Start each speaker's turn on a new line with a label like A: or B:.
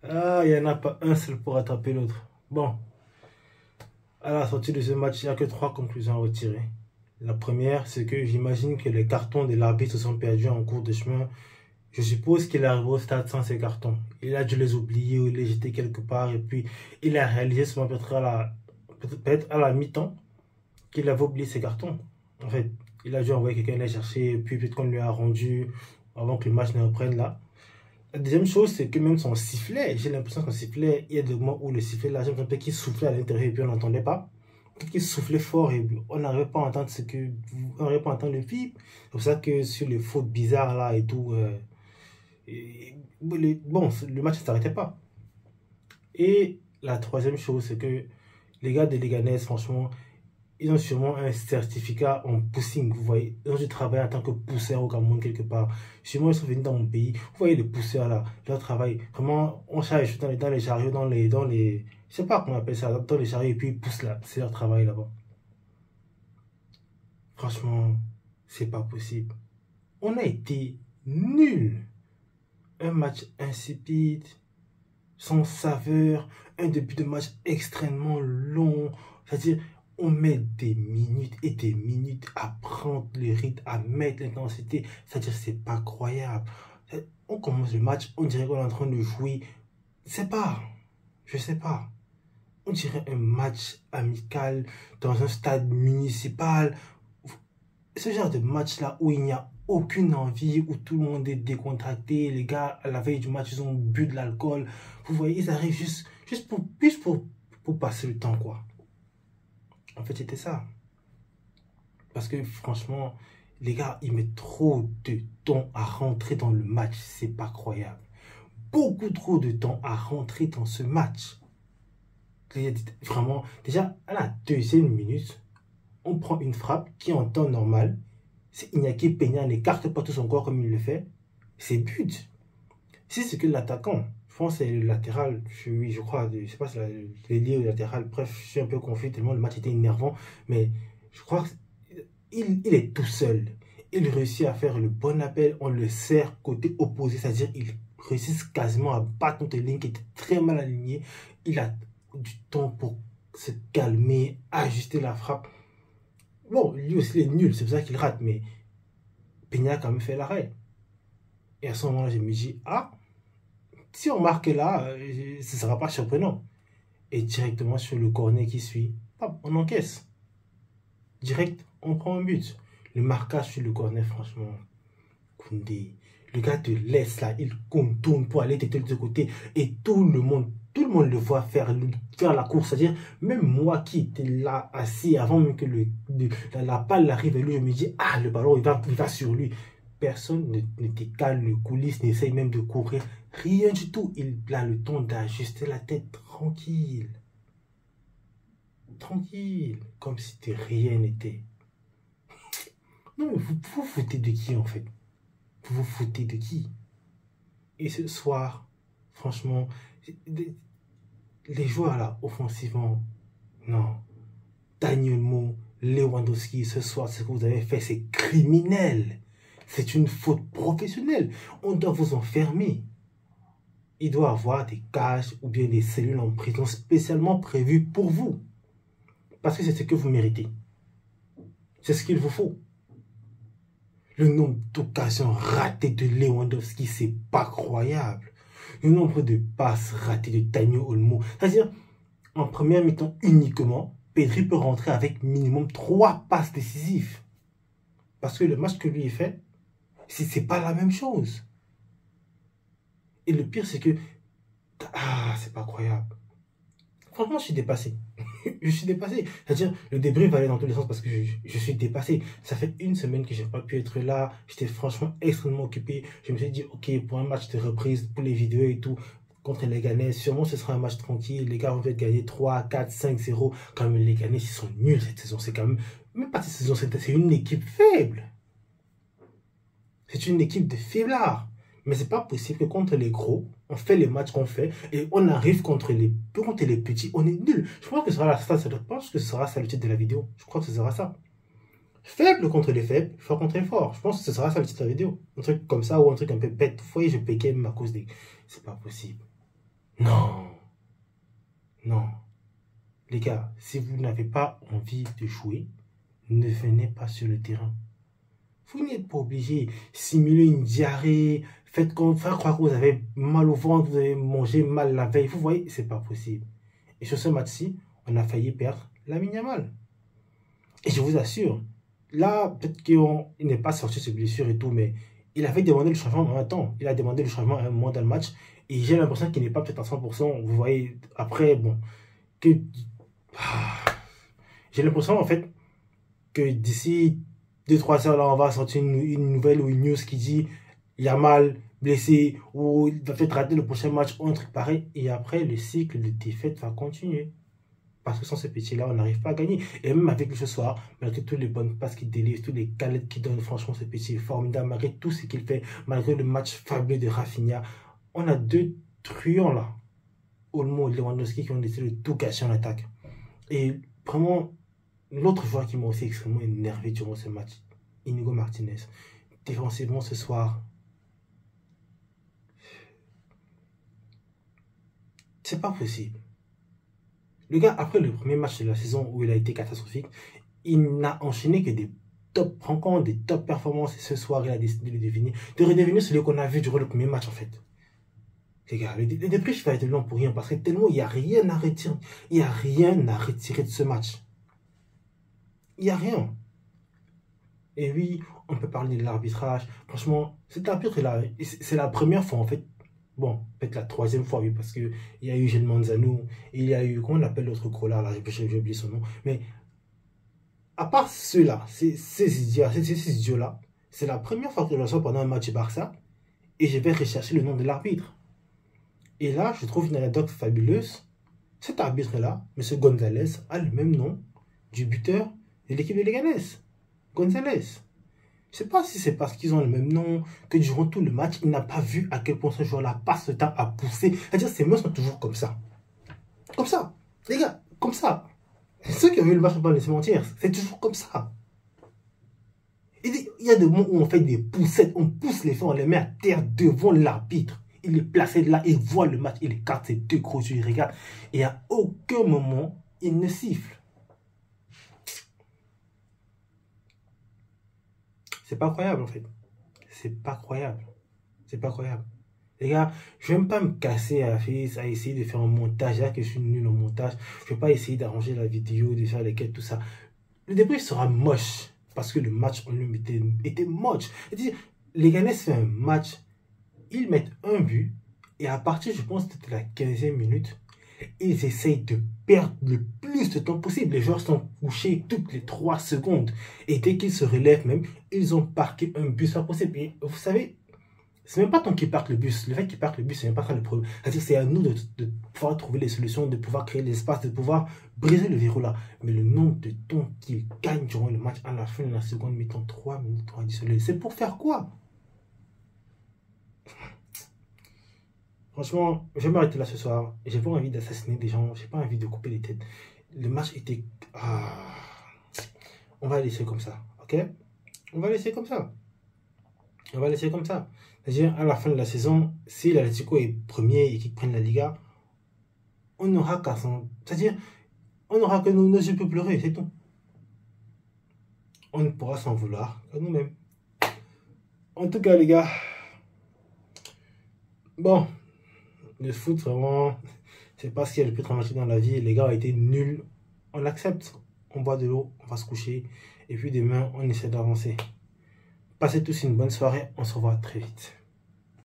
A: Ah, il n'y en a pas un seul pour attraper l'autre. Bon, à la sortie de ce match, il n'y a que trois conclusions à retirer. La première, c'est que j'imagine que les cartons de l'arbitre se sont perdus en cours de chemin. Je suppose qu'il est arrivé au stade sans ses cartons. Il a dû les oublier ou les jeter quelque part et puis il a réalisé seulement peut-être à la mi-temps qu'il avait oublié ses cartons. En fait, il a dû envoyer quelqu'un les chercher et puis peut-être qu'on lui a rendu avant que le match ne reprenne là. La deuxième chose, c'est que même son sifflet, j'ai l'impression que son sifflet, il y a des moments où le sifflet, là, j'ai l'impression qu'il soufflait à l'intérieur et puis on n'entendait pas. Peut-être qu'il soufflait fort et on n'arrivait pas à entendre on n'arrivait pas à entendre le bip. C'est pour ça que sur les fautes bizarres là et tout, bon, le match ne s'arrêtait pas. Et la troisième chose, c'est que les gars de Leganés, franchement, ils ont sûrement un certificat en poussing, vous voyez. Ils ont dû travailler en tant que pousseur au Cameroun quelque part. Sûrement, ils sont venus dans mon pays. Vous voyez les pousseurs là, leur travail. Vraiment, on charge dans les chariots, je sais pas comment on appelle ça, dans les chariots et puis ils poussent là. C'est leur travail là-bas. Franchement, c'est pas possible. On a été nuls. Un match insipide, sans saveur, un début de match extrêmement long. C'est-à-dire, on met des minutes et des minutes à prendre le rythme, à mettre l'intensité. C'est-à-dire, c'est pas croyable. On commence le match, on dirait qu'on est en train de jouer. Je sais pas. On dirait un match amical dans un stade municipal. Ce genre de match-là où il n'y a aucune envie, où tout le monde est décontracté, les gars, à la veille du match, ils ont bu de l'alcool. Vous voyez, ils arrivent juste pour passer le temps, quoi. En fait, c'était ça. Parce que franchement, les gars, ils mettent trop de temps à rentrer dans le match. C'est pas croyable. Beaucoup trop de temps à rentrer dans ce match. Vraiment, déjà, à la deuxième minute, on prend une frappe qui en temps normal, si Iñaki Peña n'écarte pas tout son corps comme il le fait, c'est but. Si c'est que l'attaquant, je pense que c'est le latéral, oui, je crois, je sais pas si c'est lié au latéral, bref, je suis un peu confus tellement le match était énervant, mais je crois qu'il est tout seul. Il réussit à faire le bon appel, on le sert côté opposé, c'est-à-dire il réussit quasiment à battre notre ligne qui était très mal alignée. Il a du temps pour se calmer, ajuster la frappe. Bon, lui aussi, il est nul, c'est pour ça qu'il rate, mais Peña a quand même fait l'arrêt. Et à ce moment-là, je me dis, ah, si on marque là, ce ne sera pas surprenant. Et directement sur le corner qui suit, on encaisse. Direct, on prend un but. Le marquage sur le corner, franchement, Koundé, le gars te laisse là, il contourne pour aller de l'autre côté. Et tout le monde le voit faire la course. C'est-à-dire, même moi qui étais là, assis, avant même que la balle arrive, et lui, je me dis, ah, le ballon, il va sur lui. Personne ne décale le coulisse, n'essaye même de courir. Rien du tout. Il a le temps d'ajuster la tête tranquille. Tranquille. Comme si de rien n'était. Non, mais vous vous foutez de qui, en fait? Vous vous foutez de qui? Et ce soir, franchement, les joueurs là, offensivement, non. Daniel Mo, Lewandowski, ce soir, ce que vous avez fait, c'est criminel. C'est une faute professionnelle. On doit vous enfermer. Il doit avoir des cages ou bien des cellules en prison spécialement prévues pour vous. Parce que c'est ce que vous méritez. C'est ce qu'il vous faut. Le nombre d'occasions ratées de Lewandowski, c'est pas croyable. Le nombre de passes ratées de Daniel Olmo. C'est-à-dire, en première mi-temps uniquement, Pedri peut rentrer avec minimum 3 passes décisives. Parce que le match que lui est fait, c'est pas la même chose. Et le pire, c'est que... Ah, c'est pas croyable. Franchement, je suis dépassé. Je suis dépassé. C'est-à-dire, le débrief va aller dans tous les sens parce que je suis dépassé. Ça fait une semaine que j'ai pas pu être là. J'étais franchement extrêmement occupé. Je me suis dit, ok, pour un match de reprise, pour les vidéos et tout, contre les Ghanais, sûrement ce sera un match tranquille. Les gars vont peut-être gagner 3, 4, 5-0. Quand même, les Ghanais, ils sont nuls cette saison. C'est quand même pas cette saison, c'est une équipe faible. C'est une équipe de faiblards. Mais c'est pas possible que contre les gros, on fait les matchs qu'on fait et on arrive contre les petits, on est nul. Je pense que ce sera ça le titre de la vidéo. Je crois que ce sera ça. Faible contre les faibles, fort contre les forts. Je pense que ce sera ça le titre de la vidéo. Un truc comme ça ou un truc un peu bête. Vous voyez, je péquais même à cause des... C'est pas possible. Non. Non. Les gars, si vous n'avez pas envie de jouer, ne venez pas sur le terrain. Vous n'êtes pas obligé de simuler une diarrhée, faire croire que vous avez mal au ventre, vous avez mangé mal la veille. Vous voyez, c'est pas possible. Et sur ce match-ci, on a failli perdre Lamine Yamal. Et je vous assure, là, peut-être qu'il n'est pas sorti de ses blessures et tout, mais il avait demandé le changement en un temps. Il a demandé le changement à un moment dans le match. Et j'ai l'impression qu'il n'est pas peut-être à 100%. Vous voyez, après, bon, que... J'ai l'impression, en fait, que d'ici 2-3 heures, là, on va sortir une nouvelle ou une news qui dit Yamal blessé ou il va peut-être rater le prochain match ou un truc pareil. Et après, le cycle de défaite va continuer. Parce que sans ce petit-là, on n'arrive pas à gagner. Et même avec ce soir, malgré toutes les bonnes passes qu'il délivre, toutes les calettes qu'il donne, franchement, ce petit est formidable. Malgré tout ce qu'il fait, malgré le match fabuleux de Rafinha, on a deux truands là, Olmo et Lewandowski, qui ont décidé de tout gâcher en attaque. Et vraiment, l'autre joueur qui m'a aussi extrêmement énervé durant ce match, Inigo Martinez. Défensivement ce soir, c'est pas possible. Le gars, après le premier match de la saison où il a été catastrophique, il n'a enchaîné que des top rencontres, des top performances. Et ce soir, il a décidé de redevenir celui qu'on a vu durant le premier match, en fait. Les gars, le débrief va être long pour rien, parce que tellement il n'y a rien à retirer. Il n'y a rien à retirer de ce match. Il n'y a rien. Et oui, on peut parler de l'arbitrage. Franchement, cet arbitre-là, c'est la première fois, en fait. Bon, peut-être la troisième fois, oui, parce qu'il y a eu Gilles Manzano, il y a eu, comment on appelle l'autre gros-là, là, j'ai oublié son nom. Mais, à part ceux-là, ces idiots-là, c'est la première fois que je le reçois pendant un match Barça, et je vais rechercher le nom de l'arbitre. Et là, je trouve une anecdote fabuleuse. Cet arbitre-là, M. Gonzalez, a le même nom du buteur de l'équipe de Leganés. Gonzalez. Je ne sais pas si c'est parce qu'ils ont le même nom, que durant tout le match, il n'a pas vu à quel point ce joueur-là passe le temps à pousser. C'est-à-dire, ces mecs sont toujours comme ça. Comme ça. Les gars, comme ça. Ceux qui ont vu le match ne vont pas laisser mentir. C'est toujours comme ça. Il y a des moments où on fait des poussettes, on pousse les fins, on les met à terre devant l'arbitre. Il est placé là, il voit le match, il écarte ses deux gros yeux, il regarde. Et à aucun moment, il ne siffle. C'est pas croyable en fait. C'est pas croyable. C'est pas croyable. Les gars, je vais même pas me casser à essayer de faire un montage. Là que je suis nul en montage. Je vais pas essayer d'arranger la vidéo, de faire les quêtes, tout ça. Le débrief sera moche. Parce que le match en lui était moche. C'est-à-dire, les Ghanais fait un match. Ils mettent un but. Et à partir, je pense, de la 15e minute, ils essayent de perdre le plus de temps possible. Les joueurs sont couchés toutes les 3 secondes. Et dès qu'ils se relèvent même, ils ont parqué un bus. C'est pas possible. Et vous savez, c'est même pas tant qu'ils partent le bus. Le fait qu'ils partent le bus, c'est même pas ça le problème. C'est-à-dire c'est à nous de pouvoir trouver les solutions, de pouvoir créer l'espace, de pouvoir briser le verrou là. Mais le nombre de temps qu'ils gagnent durant le match à la fin de la seconde mi-temps, 3 minutes additionnelles, c'est pour faire quoi? Franchement, je vais m'arrêter là ce soir. J'ai pas envie d'assassiner des gens. J'ai pas envie de couper les têtes. Le match était... On va laisser comme ça. Ok? On va laisser comme ça. On va laisser comme ça. C'est-à-dire, à la fin de la saison, si l'Atlético est premier et qu'ils prennent la Liga, on n'aura qu'à s'en... C'est-à-dire, on n'aura que nos yeux pour pleurer, c'est tout. On ne pourra s'en vouloir que nous-mêmes. En tout cas, les gars... Bon... Le foot, vraiment, c'est pas ce qui est le plus traumatique dans la vie. Les gars ont été nuls. On accepte. On boit de l'eau, on va se coucher. Et puis demain, on essaie d'avancer. Passez tous une bonne soirée. On se revoit très vite.